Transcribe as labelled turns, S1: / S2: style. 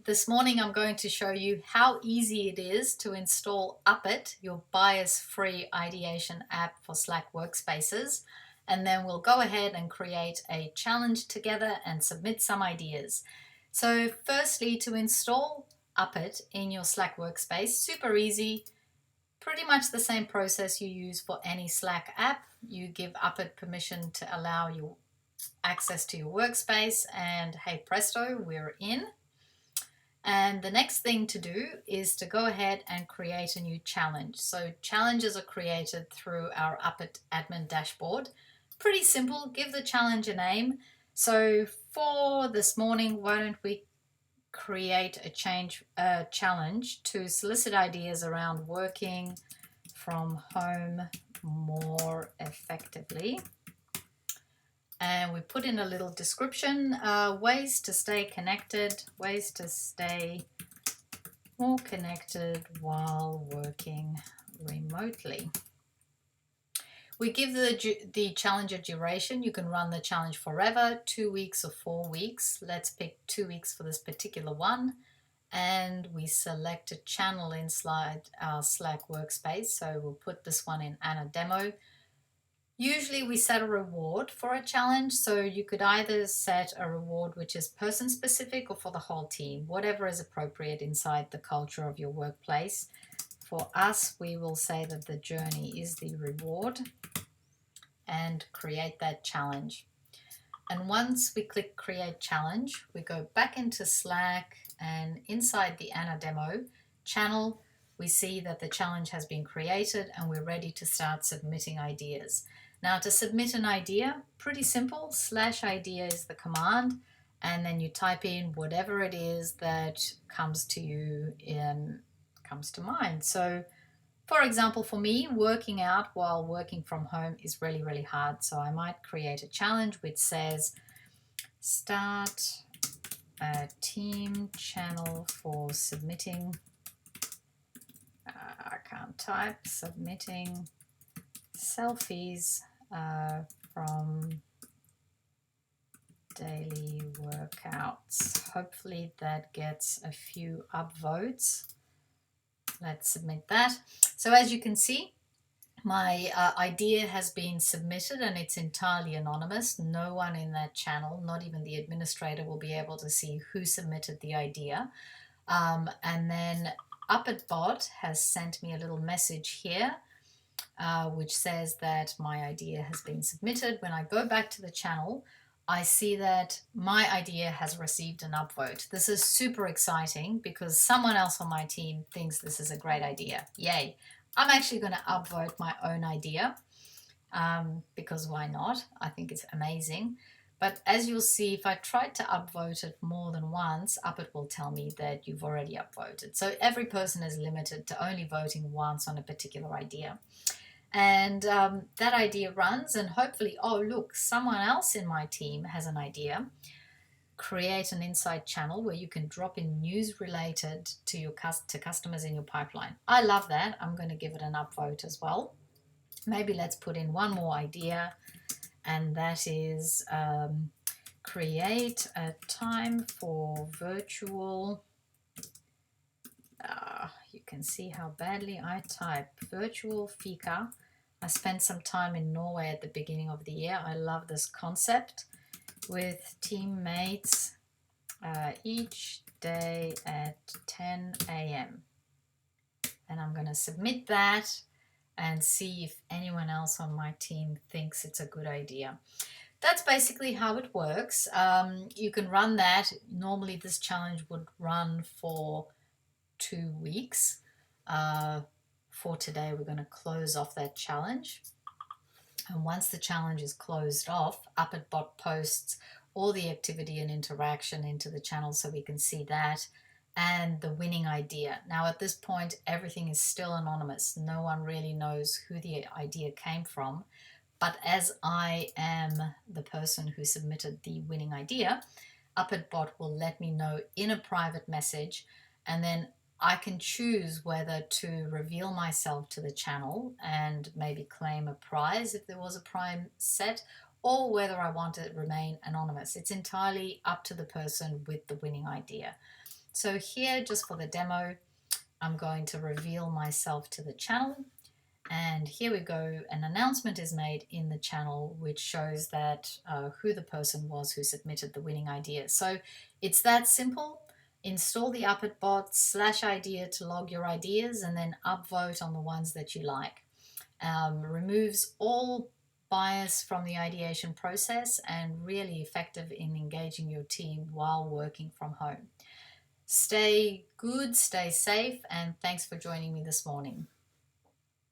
S1: This morning I'm going to show you how easy it is to install Uppit, your bias-free ideation app for Slack workspaces, and then we'll go ahead and create a challenge together and submit some ideas. So firstly, to install Uppit in your Slack workspace, super easy, pretty much the same process you use for any Slack app. You give Uppit permission to allow you access to your workspace, and hey presto, we're in. And the next thing to do is to go ahead and create a new challenge. So challenges are created through our Uppit admin dashboard. Pretty simple, give the challenge a name. So for this morning, why don't we create a challenge to solicit ideas around working from home more effectively. And we put in a little description, ways to stay connected, ways to stay more connected while working remotely. We give the challenge a duration. You can run the challenge forever, 2 weeks or 4 weeks. Let's pick 2 weeks for this particular one. And we select a channel inside our Slack workspace. So we'll put this one in Anna Demo. Usually we set a reward for a challenge, so you could either set a reward which is person specific or for the whole team, whatever is appropriate inside the culture of your workplace. For us, we will say that the journey is the reward and create that challenge. And once we click create challenge, we go back into Slack, and inside the Anna Demo channel, we see that the challenge has been created and we're ready to start submitting ideas. Now, to submit an idea, pretty simple, /idea is the command, and then you type in whatever it is that comes to mind. So for example, for me, working out while working from home is really, really hard. So I might create a challenge which says start a team channel for submitting I can't type, submitting selfies from daily workouts. Hopefully that gets a few upvotes. Let's submit that. So as you can see, my idea has been submitted and it's entirely anonymous. No one in that channel, not even the administrator, will be able to see who submitted the idea. And then Uppitbot has sent me a little message here which says that my idea has been submitted. When I go back to the channel, I see that my idea has received an upvote. This is super exciting because someone else on my team thinks this is a great idea. Yay. I'm actually going to upvote my own idea because why not? I think it's amazing. But as you'll see, if I tried to upvote it more than once, Uppit will tell me that you've already upvoted. So every person is limited to only voting once on a particular idea. And that idea runs, and hopefully, oh look, someone else in my team has an idea. Create an inside channel where you can drop in news related to customers in your pipeline. I love that. I'm going to give it an upvote as well. Maybe let's put in one more idea, and that is create a time for virtual. You can see how badly I type. Virtual fika. I spent some time in Norway at the beginning of the year. I love this concept, with teammates each day at 10 a.m. And I'm going to submit that and see if anyone else on my team thinks it's a good idea. That's basically how it works. You can run that. Normally this challenge would run for 2 weeks. For today, we're going to close off that challenge. And once the challenge is closed off, Uppitbot posts all the activity and interaction into the channel so we can see that and the winning idea. Now at this point, everything is still anonymous. No one really knows who the idea came from. But as I am the person who submitted the winning idea, Uppitbot will let me know in a private message, and then I can choose whether to reveal myself to the channel and maybe claim a prize if there was a prize set, or whether I want to remain anonymous. It's entirely up to the person with the winning idea. So here, just for the demo, I'm going to reveal myself to the channel. And here we go, an announcement is made in the channel which shows that who the person was who submitted the winning idea. So it's that simple. Install the Uppit bot /idea to log your ideas and then upvote on the ones that you like. Removes all bias from the ideation process and really effective in engaging your team while working from home. Stay good, stay safe, and thanks for joining me this morning.